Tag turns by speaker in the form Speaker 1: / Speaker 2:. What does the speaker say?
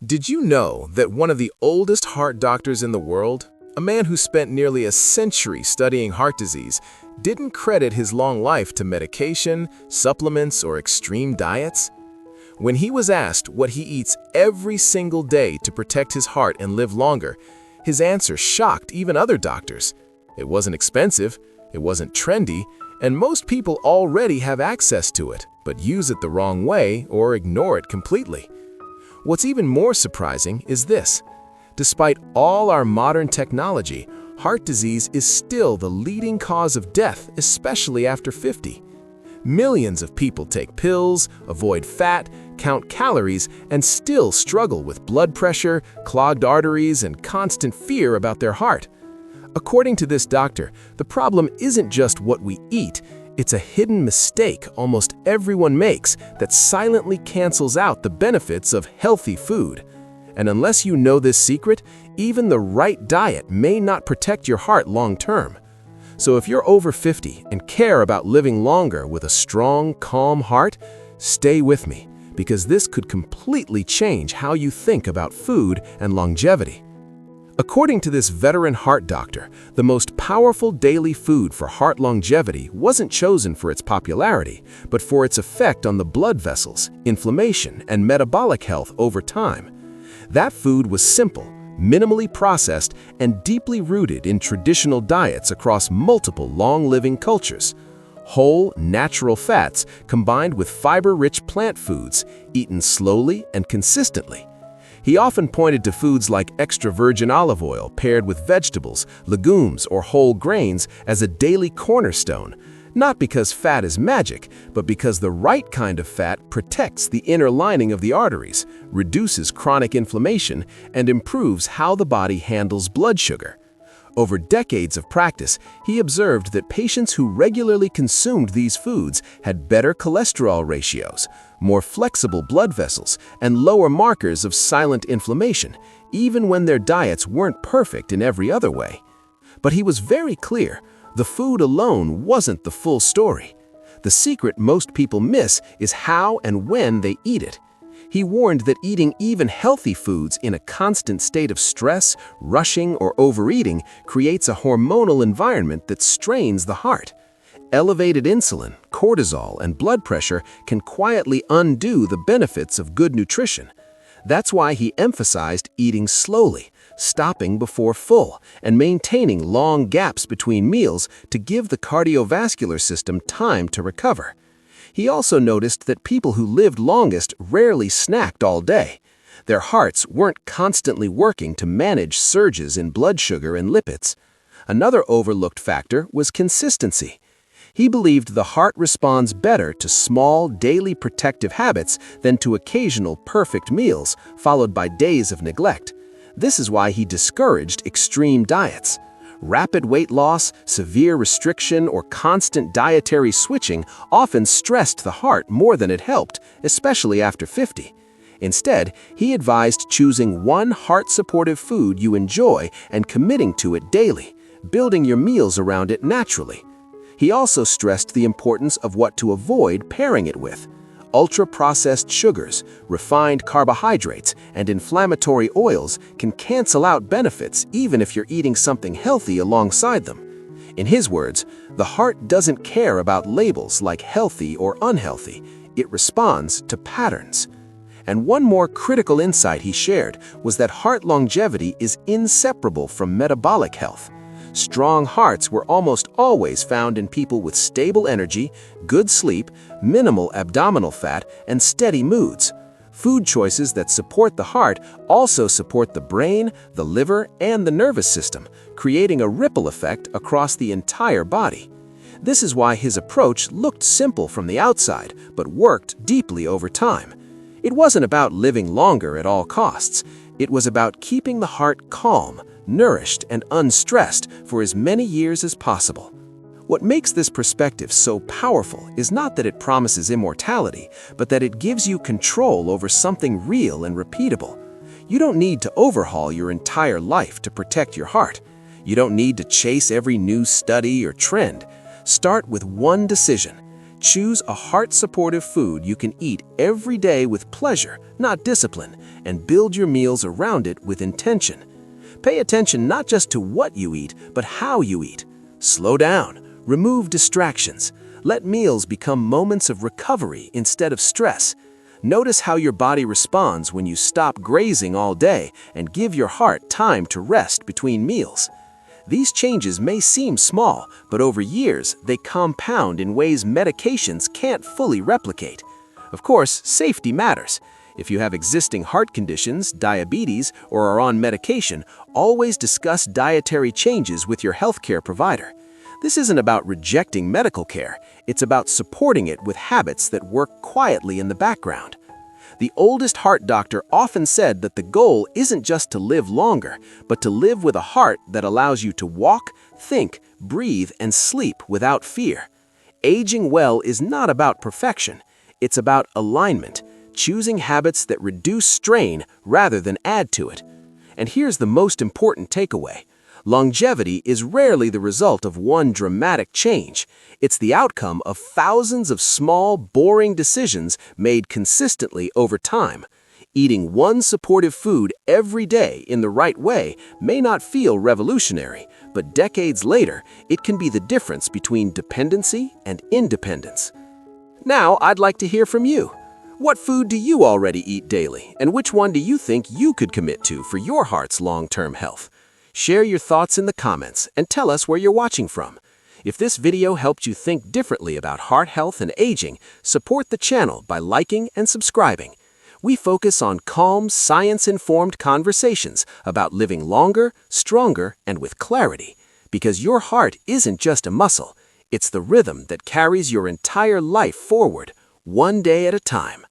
Speaker 1: Did you know that one of the oldest heart doctors in the world, a man who spent nearly a century studying heart disease, didn't credit his long life to medication, supplements, or extreme diets? When he was asked what he eats every single day to protect his heart and live longer, his answer shocked even other doctors. It wasn't expensive, it wasn't trendy, and most people already have access to it, but use it the wrong way or ignore it completely. What's even more surprising is this. Despite all our modern technology, heart disease is still the leading cause of death, especially after 50. Millions of people take pills, avoid fat, count calories, and still struggle with blood pressure, clogged arteries, and constant fear about their heart. According to this doctor, the problem isn't just what we eat, it's a hidden mistake almost everyone makes that silently cancels out the benefits of healthy food. And unless you know this secret, even the right diet may not protect your heart long term. So if you're over 50 and care about living longer with a strong, calm heart, stay with me, because this could completely change how you think about food and longevity. According to this veteran heart doctor, the most powerful daily food for heart longevity wasn't chosen for its popularity, but for its effect on the blood vessels, inflammation, and metabolic health over time. That food was simple, minimally processed, and deeply rooted in traditional diets across multiple long-living cultures. Whole, natural fats combined with fiber-rich plant foods, eaten slowly and consistently. He often pointed to foods like extra virgin olive oil paired with vegetables, legumes, or whole grains as a daily cornerstone, not because fat is magic, but because the right kind of fat protects the inner lining of the arteries, reduces chronic inflammation, and improves how the body handles blood sugar. Over decades of practice, he observed that patients who regularly consumed these foods had better cholesterol ratios, more flexible blood vessels, and lower markers of silent inflammation, even when their diets weren't perfect in every other way. But he was very clear, the food alone wasn't the full story. The secret most people miss is how and when they eat it. He warned that eating even healthy foods in a constant state of stress, rushing, or overeating creates a hormonal environment that strains the heart. Elevated insulin, cortisol, and blood pressure can quietly undo the benefits of good nutrition. That's why he emphasized eating slowly, stopping before full, and maintaining long gaps between meals to give the cardiovascular system time to recover. He also noticed that people who lived longest rarely snacked all day. Their hearts weren't constantly working to manage surges in blood sugar and lipids. Another overlooked factor was consistency. He believed the heart responds better to small, daily protective habits than to occasional perfect meals, followed by days of neglect. This is why he discouraged extreme diets. Rapid weight loss, severe restriction, or constant dietary switching often stressed the heart more than it helped, especially after 50. Instead, he advised choosing one heart-supportive food you enjoy and committing to it daily, building your meals around it naturally. He also stressed the importance of what to avoid pairing it with. Ultra-processed sugars, refined carbohydrates, and inflammatory oils can cancel out benefits even if you're eating something healthy alongside them. In his words, the heart doesn't care about labels like healthy or unhealthy. It responds to patterns. And one more critical insight he shared was that heart longevity is inseparable from metabolic health. Strong hearts were almost always found in people with stable energy, good sleep, minimal abdominal fat, and steady moods. Food choices that support the heart also support the brain, the liver, and the nervous system, creating a ripple effect across the entire body. This is why his approach looked simple from the outside, but worked deeply over time. It wasn't about living longer at all costs. It was about keeping the heart calm, nourished, and unstressed for as many years as possible. What makes this perspective so powerful is not that it promises immortality, but that it gives you control over something real and repeatable. You don't need to overhaul your entire life to protect your heart. You don't need to chase every new study or trend. Start with one decision.
Speaker 2: Choose a heart-supportive food you can eat every day with pleasure, not discipline, and build your meals around it with intention. Pay attention not just to what you eat, but how you eat. Slow down, remove distractions. Let meals become moments of recovery instead of stress. Notice how your body responds when you stop grazing all day and give your heart time to rest between meals. These changes may seem small, but over years, they compound in ways medications can't fully replicate. Of course, safety matters. If you have existing heart conditions, diabetes, or are on medication, always discuss dietary changes with your healthcare provider. This isn't about rejecting medical care, it's about supporting it with habits that work quietly in the background. The oldest heart doctor often said that the goal isn't just to live longer, but to live with a heart that allows you to walk, think, breathe, and sleep without fear. Aging well is not about perfection, it's about alignment, choosing habits that reduce strain rather than add to it. And here's the most important takeaway. Longevity is rarely the result of one dramatic change. It's the outcome of thousands of small, boring decisions made consistently over time. Eating one supportive food every day in the right way may not feel revolutionary, but decades later, it can be the difference between dependency and independence. Now, I'd like to hear from you. What food do you already eat daily, and which one do you think you could commit to for your heart's long-term health? Share your thoughts in the comments and tell us where you're watching from. If this video helped you think differently about heart health and aging, support the channel by liking and subscribing. We focus on calm, science-informed conversations about living longer, stronger, and with clarity. Because your heart isn't just a muscle, it's the rhythm that carries your entire life forward, one day at a time.